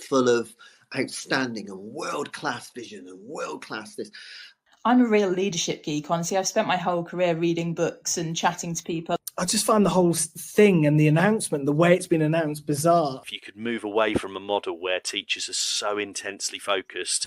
full of outstanding and world-class vision and world-class this. I'm a real leadership geek, honestly. I've spent my whole career reading books and chatting to people. I just find the whole thing and the announcement, the way it's been announced, bizarre. If you could move away from a model where teachers are so intensely focused.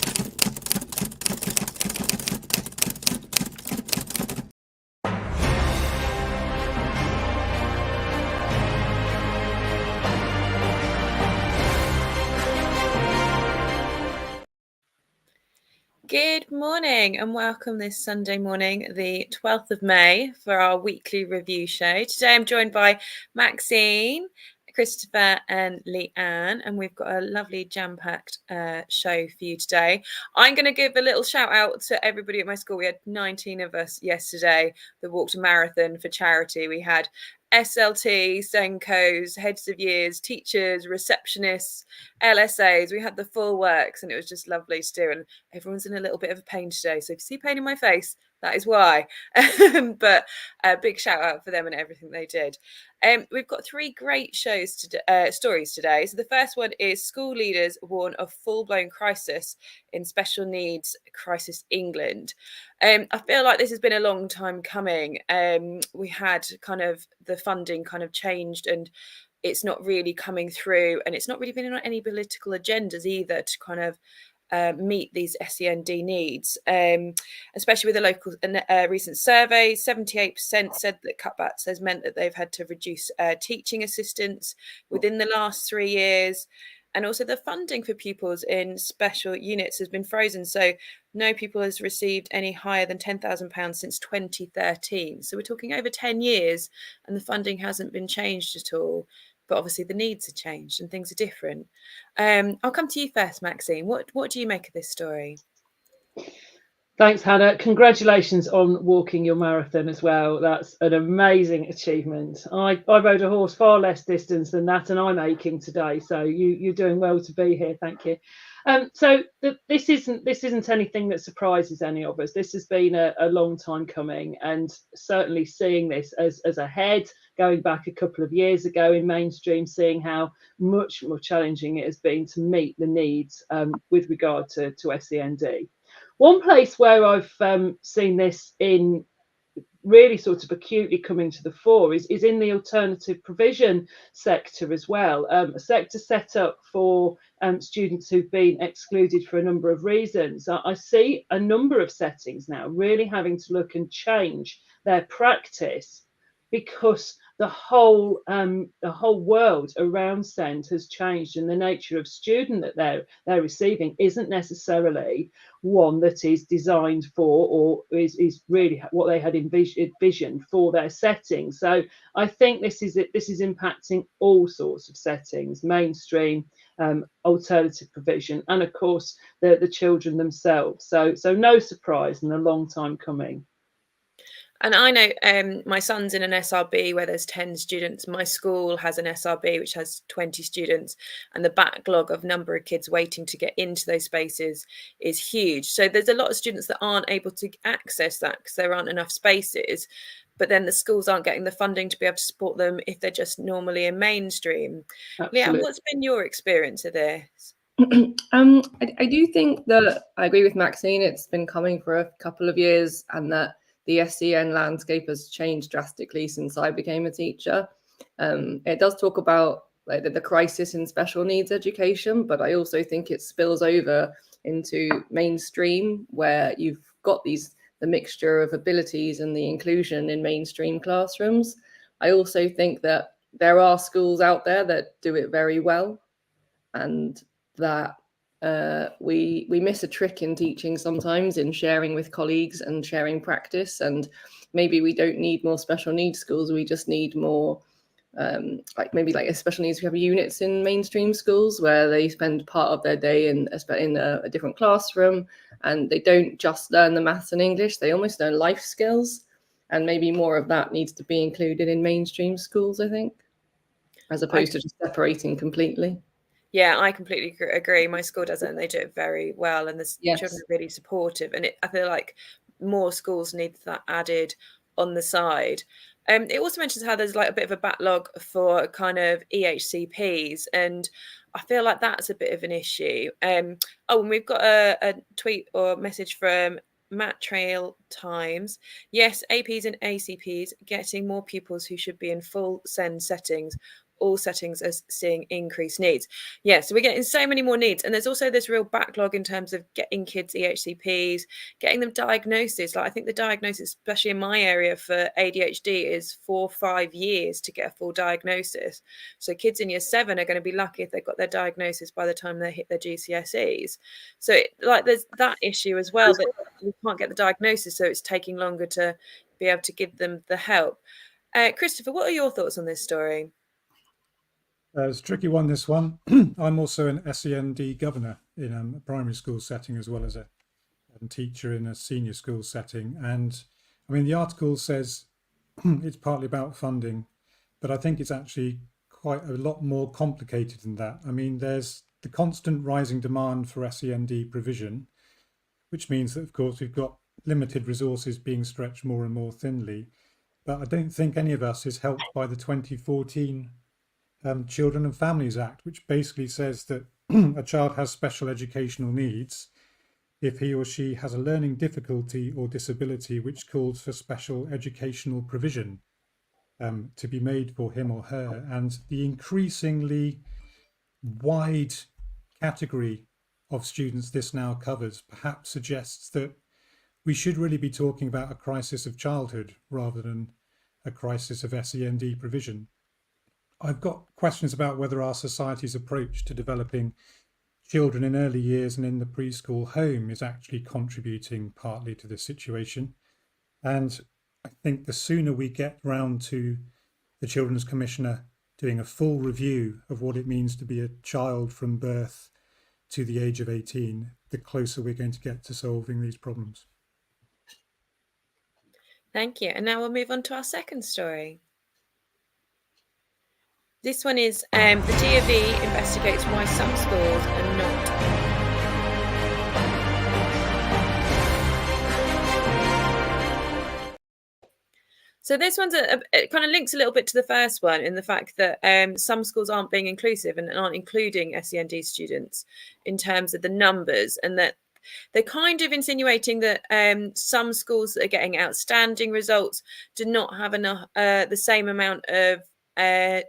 Good morning and welcome this Sunday morning, the 12th of May, for our weekly review show. Today I'm joined by Maxine, Christopher and Lianne, and we've got a lovely jam-packed show for you today. I'm going to give a little shout out to everybody at my school. We had 19 of us yesterday that walked a marathon for charity. We had SLT, Senkos, heads of years, teachers, receptionists, LSAs. We had the full works and it was just lovely to do. And everyone's in a little bit of a pain today. So if you see pain in my face, that is why. But a big shout out for them and everything they did. We've got three great stories today. So the first one is school leaders warn of full-blown crisis in special needs crisis England. I feel like this has been a long time coming. We had kind of the funding kind of changed and it's not really coming through, and it's not really been on any political agendas either to kind of meet these SEND needs, especially with the local recent survey. 78% said that cutbacks has meant that they've had to reduce teaching assistants within the last 3 years. And also the funding for pupils in special units has been frozen. So no pupil has received any higher than £10,000 since 2013. So we're talking over 10 years and the funding hasn't been changed at all. But obviously the needs are changed and things are different. I'll come to you first, Maxine. What do you make of this story? Thanks, Hannah. Congratulations on walking your marathon as well. That's an amazing achievement. I rode a horse far less distance than that, and I'm aching today. So you're doing well to be here. Thank you. This isn't anything that surprises any of us. This has been a long time coming, and certainly seeing this as ahead, going back a couple of years ago in mainstream, seeing how much more challenging it has been to meet the needs with regard to SEND. One place where I've seen this in really sort of acutely coming to the fore is in the alternative provision sector as well, a sector set up for students who've been excluded for a number of reasons. I see a number of settings now really having to look and change their practice because the whole world around SEND has changed, and the nature of student that they're receiving isn't necessarily one that is designed for or is really what they had envisioned for their setting. So I think this is impacting all sorts of settings, mainstream, alternative provision, and of course the children themselves. So no surprise, and a long time coming. And I know my son's in an SRB where there's 10 students. My school has an SRB which has 20 students, and the backlog of number of kids waiting to get into those spaces is huge. So there's a lot of students that aren't able to access that because there aren't enough spaces. But then the schools aren't getting the funding to be able to support them if they're just normally in mainstream. Absolutely. Lianne, what's been your experience of this? I do think that I agree with Maxine. It's been coming for a couple of years, and that the SEN landscape has changed drastically since I became a teacher. It does talk about like the crisis in special needs education, but I also think it spills over into mainstream, where you've got the mixture of abilities and the inclusion in mainstream classrooms. I also think that there are schools out there that do it very well, and that we miss a trick in teaching sometimes, in sharing with colleagues and sharing practice. And maybe we don't need more special needs schools, we just need more maybe a special needs. We have units in mainstream schools where they spend part of their day in a different classroom, and they don't just learn the maths and English, they almost learn life skills. And maybe more of that needs to be included in mainstream schools, I think, as opposed to just separating completely. Yeah, I completely agree. My school does it and they do it very well, and the children are really supportive, and I feel like more schools need that added on the side. It also mentions how there's a bit of a backlog for kind of EHCPs, and I feel like that's a bit of an issue. Oh, and we've got a tweet or message from Matt Trail Times. Yes, APs and ACPs getting more pupils who should be in full SEND settings. All settings are seeing increased needs. Yeah, so we're getting so many more needs. And there's also this real backlog in terms of getting kids EHCPs, getting them diagnoses. Like I think the diagnosis, especially in my area for ADHD, is 4 or 5 years to get a full diagnosis. So kids in year 7 are going to be lucky if they've got their diagnosis by the time they hit their GCSEs. So like there's that issue as well, that we can't get the diagnosis, so it's taking longer to be able to give them the help. Christopher, what are your thoughts on this story? It's a tricky one, this one. I'm also an SEND governor in a primary school setting, as well as a teacher in a senior school setting. And I mean, the article says it's partly about funding, but I think it's actually quite a lot more complicated than that. I mean, there's the constant rising demand for SEND provision, which means that, of course, we've got limited resources being stretched more and more thinly. But I don't think any of us is helped by the 2014 Children and Families Act, which basically says that a child has special educational needs if he or she has a learning difficulty or disability which calls for special educational provision to be made for him or her. And the increasingly wide category of students this now covers perhaps suggests that we should really be talking about a crisis of childhood rather than a crisis of SEND provision. I've got questions about whether our society's approach to developing children in early years and in the preschool home is actually contributing partly to this situation. And I think the sooner we get round to the Children's Commissioner doing a full review of what it means to be a child from birth to the age of 18, the closer we're going to get to solving these problems. Thank you. And now we'll move on to our second story. This one is the DfE investigates why some schools are not. So this one's it kind of links a little bit to the first one in the fact that some schools aren't being inclusive and aren't including SEND students in terms of the numbers, and that they're kind of insinuating that some schools that are getting outstanding results do not have enough the same amount of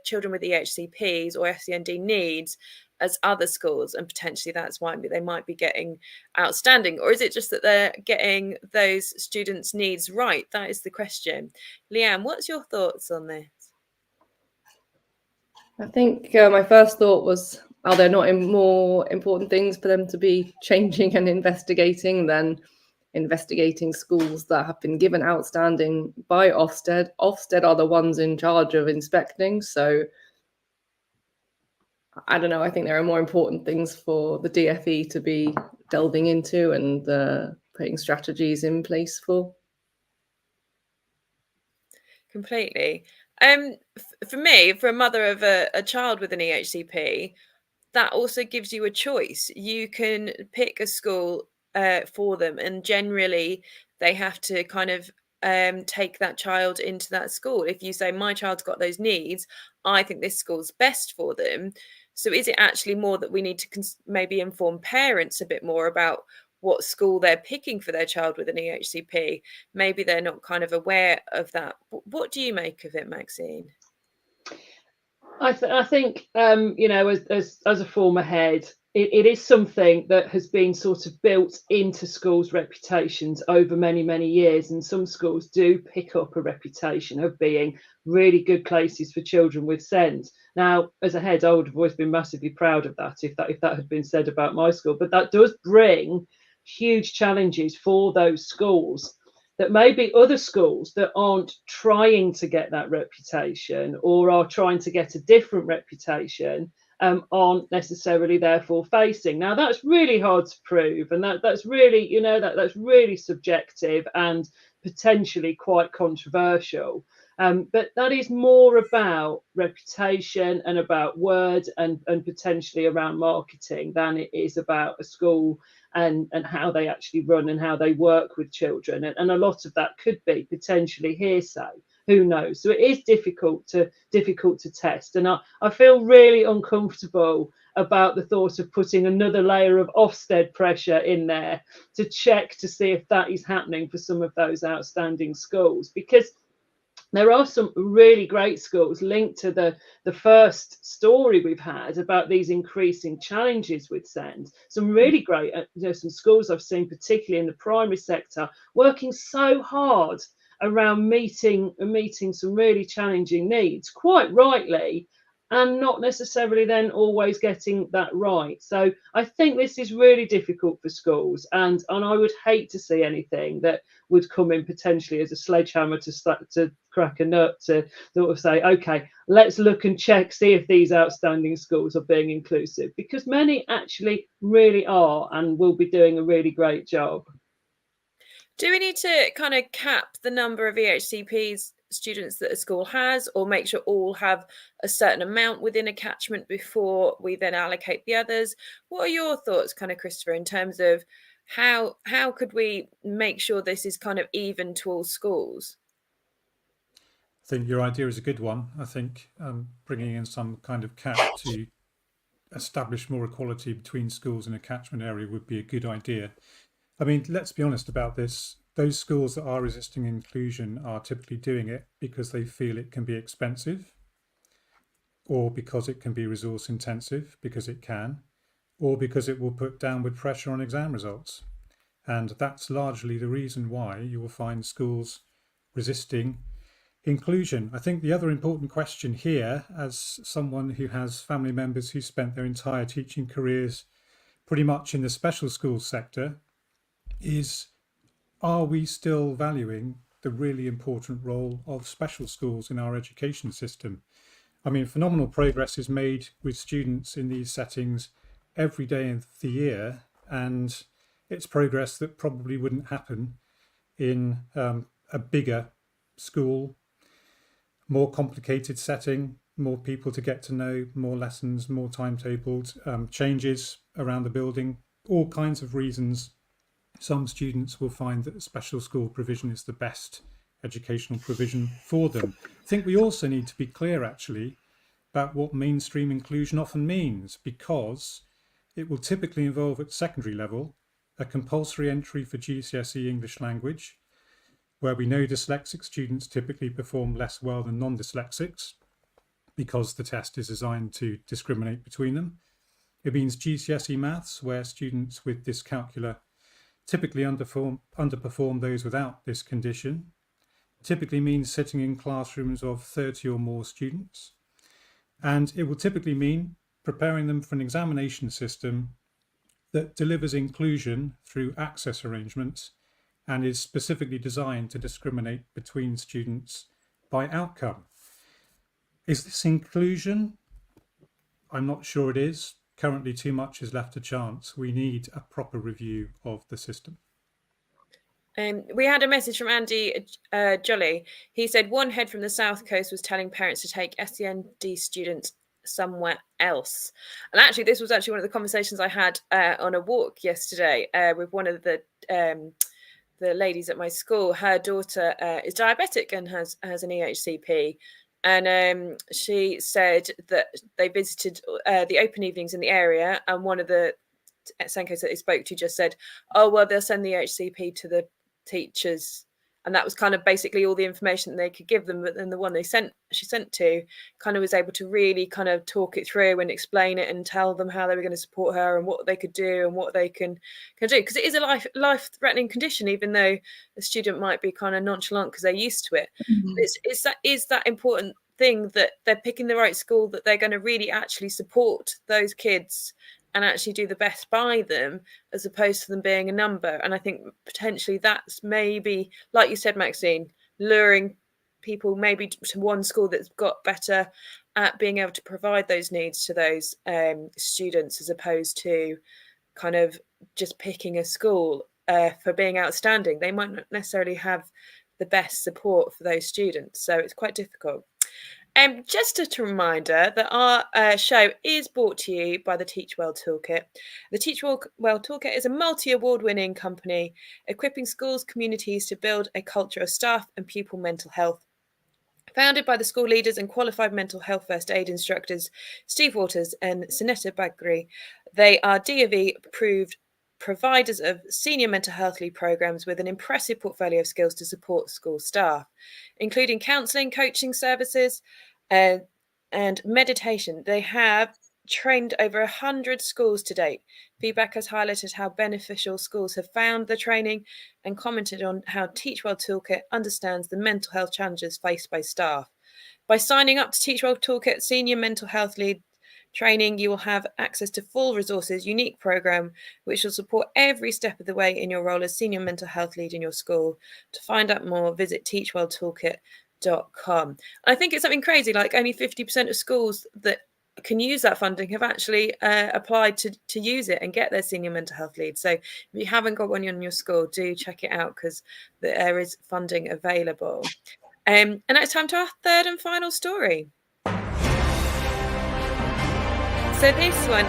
children with EHCPs or SEND needs as other schools, and potentially that's why they might be getting outstanding. Or is it just that they're getting those students' needs right? That is the question. Lianne, what's your thoughts on this? I think my first thought was, are there not more important things for them to be changing and investigating than investigating schools that have been given outstanding by Ofsted? Ofsted are the ones in charge of inspecting, so I don't know. I think there are more important things for the DfE to be delving into and putting strategies in place for. Completely. For me, for a mother of a child with an EHCP, that also gives you a choice. You can pick a school for them, and generally they have to kind of take that child into that school. If you say my child's got those needs, I think this school's best for them. So is it actually more that we need to maybe inform parents a bit more about what school they're picking for their child with an EHCP? Maybe they're not kind of aware of that. What do you make of it, Maxine? I think you know, as a former head, it is something that has been sort of built into schools' reputations over many, many years, and some schools do pick up a reputation of being really good places for children with SEND. Now, as a head, I would have always been massively proud of that if that had been said about my school, but that does bring huge challenges for those schools that maybe other schools that aren't trying to get that reputation or are trying to get a different reputation aren't necessarily therefore facing. Now, that's really hard to prove, and that's really, you know, that's really subjective and potentially quite controversial. But that is more about reputation and about word and potentially around marketing than it is about a school and how they actually run and how they work with children. And a lot of that could be potentially hearsay. who knows? So it is difficult to test, and I feel really uncomfortable about the thought of putting another layer of Ofsted pressure in there to check to see if that is happening for some of those outstanding schools, because there are some really great schools linked to the first story we've had about these increasing challenges with SEND. Some really great, some schools I've seen, particularly in the primary sector, working so hard around meeting some really challenging needs, quite rightly, and not necessarily then always getting that right. So I think this is really difficult for schools, and I would hate to see anything that would come in potentially as a sledgehammer to crack a nut, to sort of say, okay, let's look and check, see if these outstanding schools are being inclusive, because many actually really are and will be doing a really great job. Do we need to kind of cap the number of EHCPs students that a school has, or make sure all have a certain amount within a catchment before we then allocate the others? What are your thoughts, kind of, Christopher, in terms of how could we make sure this is kind of even to all schools? I think your idea is a good one. I think bringing in some kind of cap to establish more equality between schools in a catchment area would be a good idea. I mean, let's be honest about this. Those schools that are resisting inclusion are typically doing it because they feel it can be expensive, or because it can be resource intensive, because it can, or because it will put downward pressure on exam results. And that's largely the reason why you will find schools resisting inclusion. I think the other important question here, as someone who has family members who spent their entire teaching careers pretty much in the special schools sector, is, are we still valuing the really important role of special schools in our education system? I mean, phenomenal progress is made with students in these settings every day of the year, and it's progress that probably wouldn't happen in a bigger school, more complicated setting, more people to get to know, more lessons, more timetables, changes around the building, all kinds of reasons. Some students will find that special school provision is the best educational provision for them. I think we also need to be clear, actually, about what mainstream inclusion often means, because it will typically involve at secondary level a compulsory entry for GCSE English language, where we know dyslexic students typically perform less well than non-dyslexics because the test is designed to discriminate between them. It means GCSE maths, where students with dyscalculia typically underperform those without this condition. It typically means sitting in classrooms of 30 or more students. And it will typically mean preparing them for an examination system that delivers inclusion through access arrangements and is specifically designed to discriminate between students by outcome. Is this inclusion? I'm not sure it is. Currently, too much is left to chance. We need a proper review of the system. We had a message from Andy Jolly. He said one head from the South Coast was telling parents to take SEND students somewhere else. And actually, this was actually one of the conversations I had on a walk yesterday with one of the ladies at my school. Her daughter is diabetic and has an EHCP. And she said that they visited the open evenings in the area, and one of the Senkos that they spoke to just said, oh, well, they'll send the HCP to the teachers. And that was kind of basically all the information that they could give them. But then the one she sent to kind of was able to really kind of talk it through and explain it and tell them how they were going to support her and what they could do and what they can do. Because it is a life-threatening condition, even though the student might be kind of nonchalant because they're used to it. Mm-hmm. Is that important thing that they're picking the right school, that they're going to really actually support those kids and actually do the best by them, as opposed to them being a number. And I think potentially that's maybe, like you said, Maxine, luring people maybe to one school that's got better at being able to provide those needs to those students, as opposed to kind of just picking a school for being outstanding. They might not necessarily have the best support for those students. So it's quite difficult. Just a reminder that our show is brought to you by the Teach Well Toolkit. The Teach Well Toolkit is a multi-award-winning company equipping schools, communities to build a culture of staff and pupil mental health Founded by the school leaders and qualified mental health first aid instructors Steve Waters and Sunita Bagri, they are DofE approved providers of senior mental health lead programs with an impressive portfolio of skills to support school staff, including counselling, coaching services, and meditation. They have trained over 100 schools to date. Feedback has highlighted how beneficial schools have found the training and commented on how Teach Well Toolkit understands the mental health challenges faced by staff. By signing up to Teach Well Toolkit Senior Mental Health Lead training, you will have access to full resources, unique program, which will support every step of the way in your role as senior mental health lead in your school. To find out more, visit teachwelltoolkit.com. I think it's something crazy, like only 50% of schools that can use that funding have actually applied to use it and get their senior mental health lead. So if you haven't got one in your school, do check it out, because there is funding available. And now it's time to our third and final story. So this one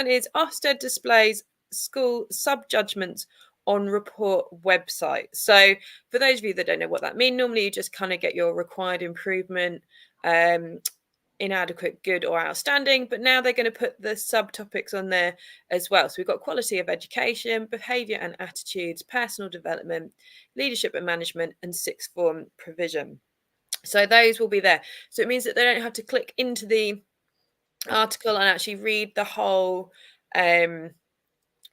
is Ofsted displays school sub-judgments on report website. So for those of you that don't know what that means, normally you just kind of get your required improvement, inadequate, good, or outstanding, but now they're going to put the subtopics on there as well. So we've got quality of education, behaviour and attitudes, personal development, leadership and management, and sixth form provision. So those will be there. So it means that they don't have to click into the article and actually read the whole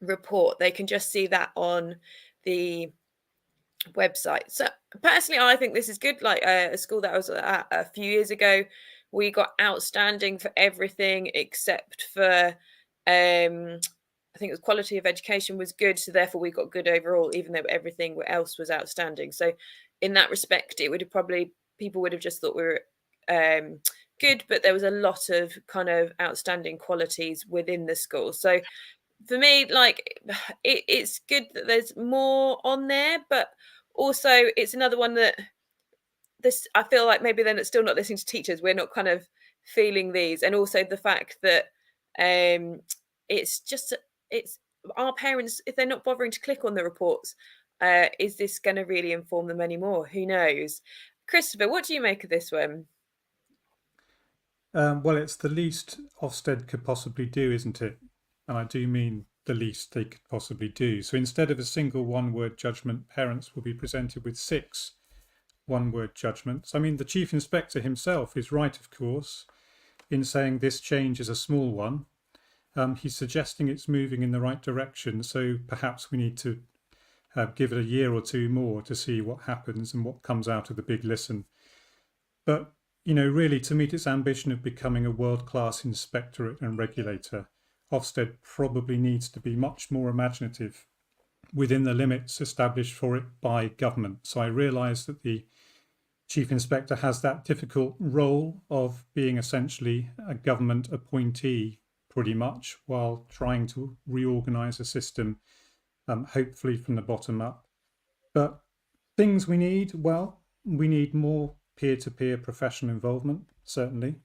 report. They can just see that on the website. So personally, I think this is good. Like a school that I was at a few years ago, we got outstanding for everything except for I think it was quality of education was good, so therefore we got good overall, even though everything else was outstanding. So in that respect, it would have probably, people would have just thought we were good, but there was a lot of kind of outstanding qualities within the school. So for me, like it's good that there's more on there, but also it's another one that this, I feel like maybe then it's still not listening to teachers. We're not kind of feeling these, and also the fact that it's our parents, if they're not bothering to click on the reports, is this going to really inform them anymore? Who knows? Christopher, what do you make of this one? Well, it's the least Ofsted could possibly do, isn't it? And I do mean the least they could possibly do. So instead of a single one-word judgment, parents will be presented with 6 one-word judgments. I mean, the Chief Inspector himself is right, of course, in saying this change is a small one. He's suggesting it's moving in the right direction, so perhaps we need to give it a year or 2 more to see what happens and what comes out of the big listen. But, you know, really, to meet its ambition of becoming a world-class inspectorate and regulator, Ofsted probably needs to be much more imaginative within the limits established for it by government. So I realise that the Chief Inspector has that difficult role of being essentially a government appointee pretty much, while trying to reorganise a system, hopefully from the bottom up. But things we need, well, we need more peer-to-peer professional involvement, certainly.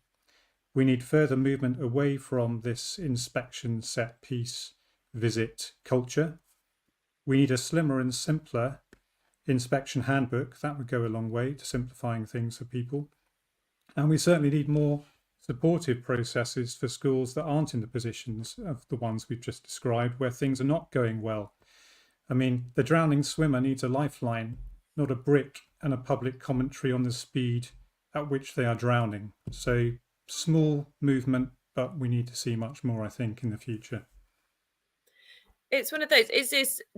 We need further movement away from this inspection set piece visit culture. We need a slimmer and simpler inspection handbook. That would go a long way to simplifying things for people. And we certainly need more supportive processes for schools that aren't in the positions of the ones we've just described, where things are not going well. I mean, the drowning swimmer needs a lifeline, not a brick and a public commentary on the speed at which they are drowning. So small movement, but we need to see much more, I think, in the future. It's one of those.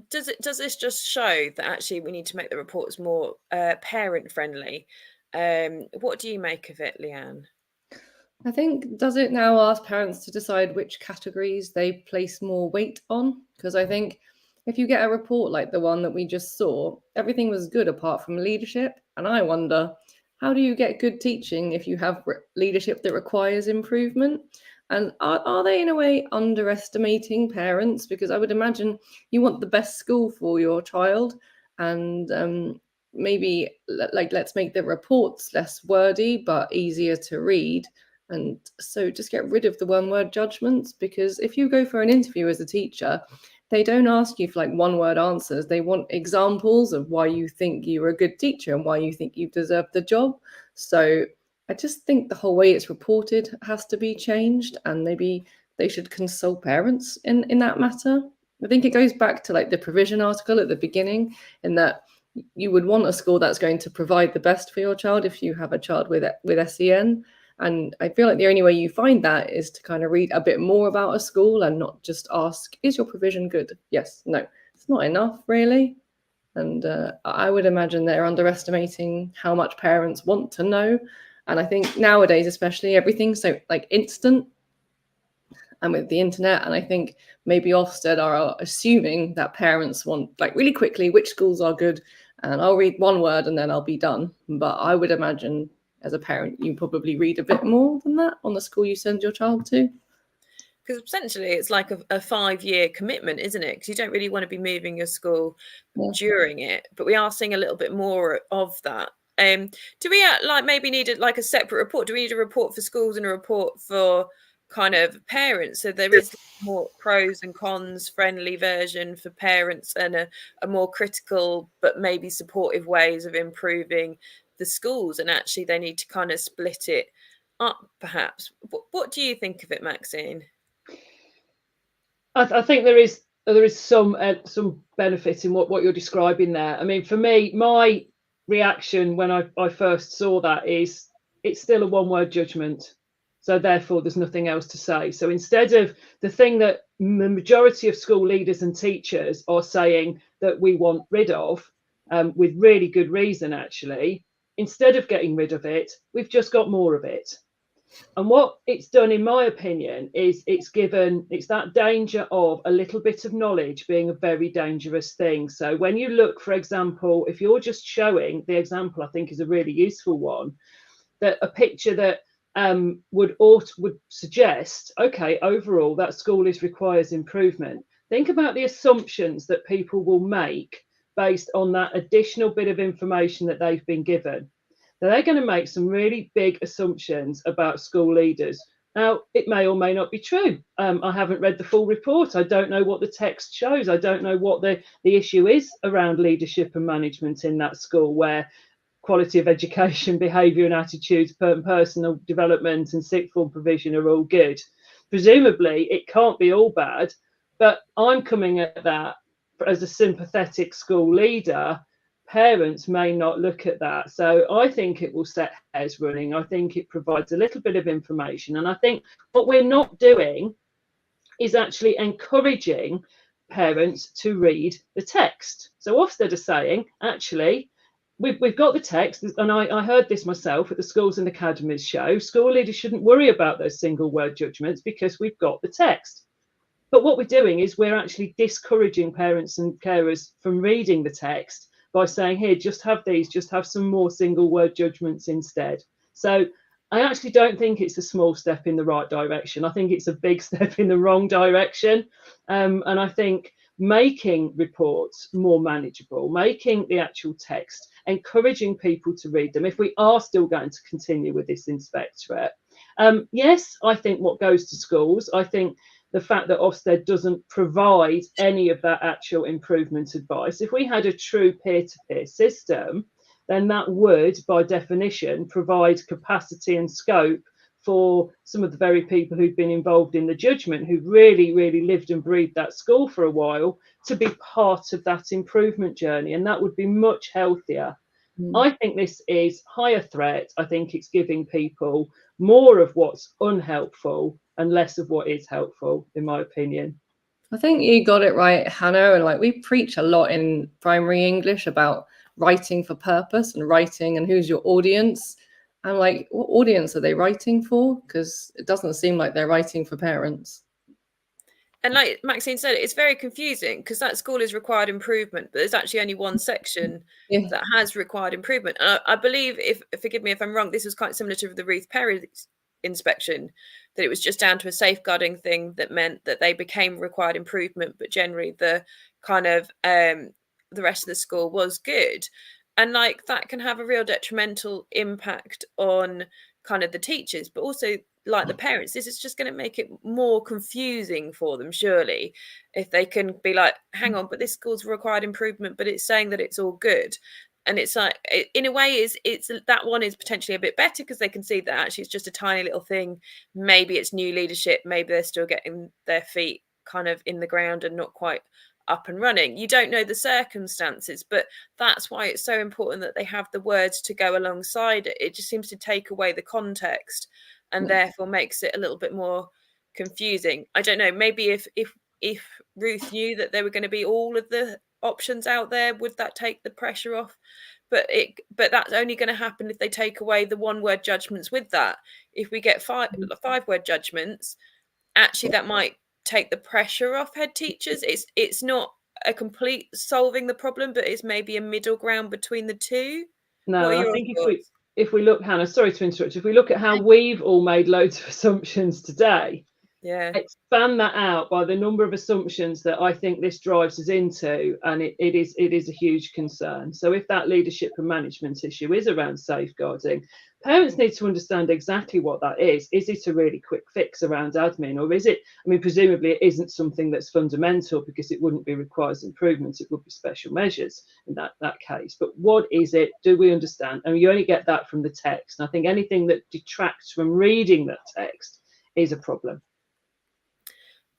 Does this just show that actually we need to make the reports more parent friendly? What do you make of it, Lianne? I think, does it now ask parents to decide which categories they place more weight on? Because I think if you get a report like the one that we just saw, everything was good apart from leadership. And I wonder, how do you get good teaching if you have leadership that requires improvement? And are they in a way underestimating parents? Because I would imagine you want the best school for your child, and maybe let's make the reports less wordy but easier to read. And so just get rid of the one-word judgments, because if you go for an interview as a teacher they don't ask you for like one word answers. They want examples of why you think you're a good teacher and why you think you deserve the job. So I just think the whole way it's reported has to be changed, and maybe they should consult parents in that matter. I think it goes back to like the provision article at the beginning, in that you would want a school that's going to provide the best for your child if you have a child with SEN. And I feel like the only way you find that is to kind of read a bit more about a school and not just ask, is your provision good? Yes, no, it's not enough really. And I would imagine they're underestimating how much parents want to know. And I think nowadays, especially, everything's so like instant and with the internet. And I think maybe Ofsted are assuming that parents want like really quickly which schools are good, and I'll read one word and then I'll be done. But I would imagine as a parent, you probably read a bit more than that on the school you send your child to. Because essentially it's like a 5-year commitment, isn't it? Because you don't really want to be moving your school during it. But we are seeing a little bit more of that. Do we like maybe need like a separate report? Do we need a report for schools and a report for kind of parents? So there is more pros and cons friendly version for parents, and a more critical but maybe supportive ways of improving the schools, and actually they need to kind of split it up perhaps. What do you think of it, Maxine? I think there is some benefit in what you're describing there. I mean, for me, my reaction when I first saw that is it's still a one-word judgment, so therefore there's nothing else to say. So instead of the thing that the majority of school leaders and teachers are saying that we want rid of, with really good reason actually, instead of getting rid of it, we've just got more of it. And what it's done, in my opinion, is it's that danger of a little bit of knowledge being a very dangerous thing. So when you look, for example, if you're just showing, the example I think is a really useful one, that a picture that would suggest, okay, overall that school requires improvement. Think about the assumptions that people will make based on that additional bit of information that they've been given. Now, they're going to make some really big assumptions about school leaders. Now, it may or may not be true. I haven't read the full report. I don't know what the text shows. I don't know what the issue is around leadership and management in that school, where quality of education, behaviour and attitudes, personal development and sixth form provision are all good. Presumably, it can't be all bad, but I'm coming at that as a sympathetic school leader. Parents may not look at that. So I think it will set hairs running. I think it provides a little bit of information. And I think what we're not doing is actually encouraging parents to read the text. So Ofsted are saying, actually, we've got the text, and I heard this myself at the Schools and Academies show. School leaders shouldn't worry about those single word judgments because we've got the text. But what we're doing is we're actually discouraging parents and carers from reading the text by saying, here, just have some more single word judgments instead. So I actually don't think it's a small step in the right direction. I think it's a big step in the wrong direction. And I think making reports more manageable, making the actual text, encouraging people to read them, if we are still going to continue with this inspectorate. Yes, I think what goes to schools, I think the fact that Ofsted doesn't provide any of that actual improvement advice. If we had a true peer-to-peer system, then that would, by definition, provide capacity and scope for some of the very people who've been involved in the judgment, who've really, really lived and breathed that school for a while, to be part of that improvement journey. And that would be much healthier. I think this is higher threat. I think it's giving people more of what's unhelpful and less of what is helpful, in my opinion. I think you got it right, Hannah. And like, we preach a lot in primary English about writing for purpose and writing and who's your audience. And like, what audience are they writing for? Because it doesn't seem like they're writing for parents. And like Maxine said, it's very confusing because that school is required improvement, but there's actually only one section that has required improvement. And I believe, forgive me if I'm wrong, this was quite similar to the Ruth Perry inspection, that it was just down to a safeguarding thing that meant that they became required improvement, but generally the kind of the rest of the school was good. And like that can have a real detrimental impact on kind of the teachers, but also like the parents, this is just going to make it more confusing for them, surely, if they can be like, hang on, but this school's required improvement, but it's saying that it's all good. And it's like, in a way, it's that one is potentially a bit better because they can see that actually it's just a tiny little thing. Maybe it's new leadership. Maybe they're still getting their feet kind of in the ground and not quite up and running. You don't know the circumstances, but that's why it's so important that they have the words to go alongside it. It just seems to take away the context and therefore makes it a little bit more confusing. I don't know, maybe if Ruth knew that there were going to be all of the options out there, would that take the pressure off? But that's only going to happen if they take away the one word judgments with that. If we get five word judgments, actually that might take the pressure off head teachers. It's not a complete solving the problem, but it's maybe a middle ground between the two. No, I think if we look, Hannah, sorry to interrupt, if we look at how we've all made loads of assumptions today, expand that out by the number of assumptions that I think this drives us into, and it is a huge concern. So if that leadership and management issue is around safeguarding, parents need to understand exactly what that is. Is it a really quick fix around admin, or is it, I mean, presumably it isn't something that's fundamental because it wouldn't be requires improvements, it would be special measures in that case. But what is it? Do we understand? And you only get that from the text. And I think anything that detracts from reading that text is a problem.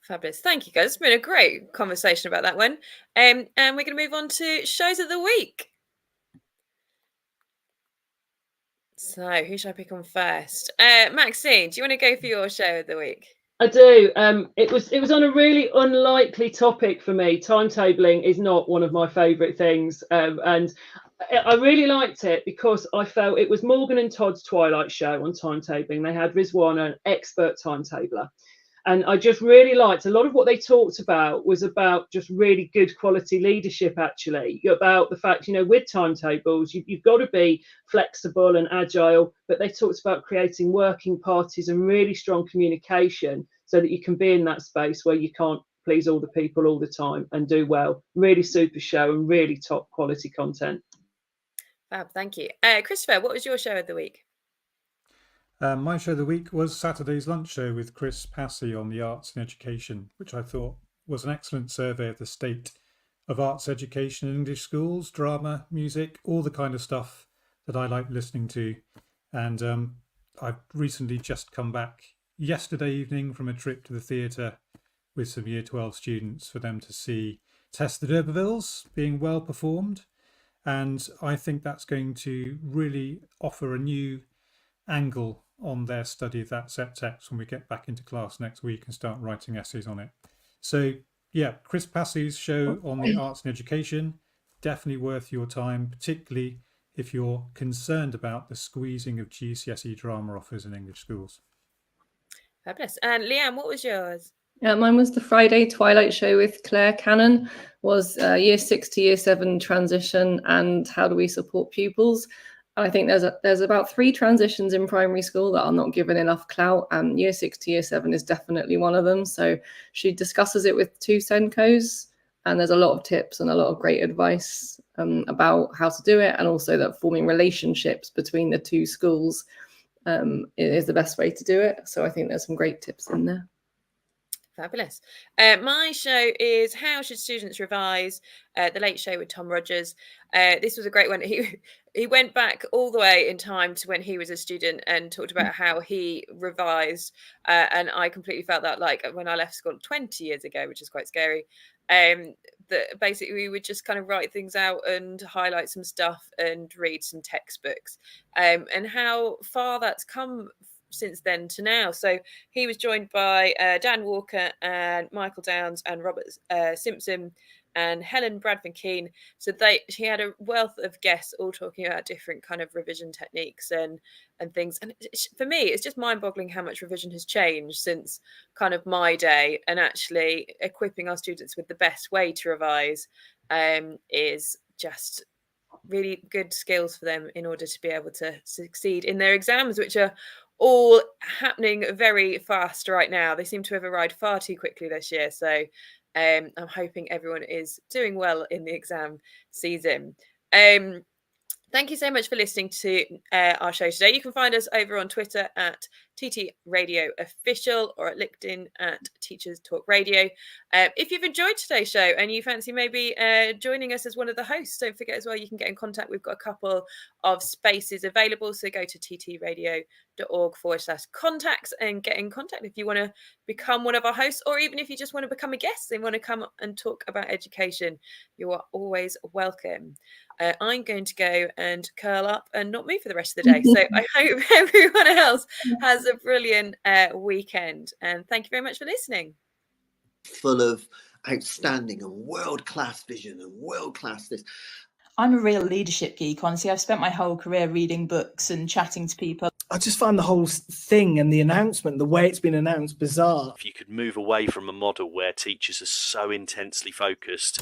Fabulous. Thank you, guys. It's been a great conversation about that one. And we're going to move on to shows of the week. So who should I pick on first? Maxine, do you want to go for your show of the week? I do. It was on a really unlikely topic for me. Timetabling is not one of my favourite things. And I really liked it because I felt it was Morgan and Todd's Twilight show on timetabling. They had Rizwan, an expert timetabler. And I just really liked a lot of what they talked about was about just really good quality leadership, actually, about the fact, you know, with timetables, you've got to be flexible and agile. But they talked about creating working parties and really strong communication so that you can be in that space where you can't please all the people all the time and do well. Really super show and really top quality content. Fab, thank you. Christopher, what was your show of the week? My show of the week was Saturday's Lunch Show with Chris Passy on the arts and education, which I thought was an excellent survey of the state of arts education in English schools, drama, music, all the kind of stuff that I like listening to. And I've recently just come back yesterday evening from a trip to the theatre with some Year 12 students for them to see Tess the D'Urbervilles being well performed. And I think that's going to really offer a new angle on their study of that set text when we get back into class next week and start writing essays on it. So yeah, Chris Passy's show on the arts and education, definitely worth your time, particularly if you're concerned about the squeezing of GCSE drama offers in English schools. Fabulous. And Lianne, what was yours? Mine was the Friday Twilight show with Claire Cannon, was Year 6 to Year 7 transition and how do we support pupils. I think there's about 3 transitions in primary school that are not given enough clout, and Year 6 to Year 7 is definitely one of them. So she discusses it with 2 Senkos, and there's a lot of tips and a lot of great advice about how to do it, and also that forming relationships between the 2 schools is the best way to do it. So I think there's some great tips in there. Fabulous. My show is How Should Students Revise? The Late Show with Tom Rogers. This was a great one. He went back all the way in time to when he was a student and talked about how he revised. And I completely felt that like when I left school 20 years ago, which is quite scary. That basically we would just kind of write things out and highlight some stuff and read some textbooks. And how far that's come since then to now. So he was joined by Dan Walker and Michael Downs and Robert Simpson and Helen Bradford-Keane. So she had a wealth of guests all talking about different kind of revision techniques and things. And for me, it's just mind-boggling how much revision has changed since kind of my day, and actually equipping our students with the best way to revise is just really good skills for them in order to be able to succeed in their exams, which are all happening very fast right now. They seem to have arrived far too quickly this year. So I'm hoping everyone is doing well in the exam season. Thank you so much for listening to our show today. You can find us over on Twitter at TT Radio Official or at LinkedIn at Teachers Talk Radio. If you've enjoyed today's show and you fancy maybe joining us as one of the hosts, don't forget as well, you can get in contact. We've got a couple of spaces available. So go to ttradio.org/contacts and get in contact if you want to become one of our hosts, or even if you just want to become a guest and want to come and talk about education, you are always welcome. I'm going to go and curl up and not move for the rest of the day. So I hope everyone else has a brilliant weekend. And thank you very much for listening. Full of outstanding and world-class vision and world-class this. I'm a real leadership geek, honestly. I've spent my whole career reading books and chatting to people. I just find the whole thing and the announcement, the way it's been announced, bizarre. If you could move away from a model where teachers are so intensely focused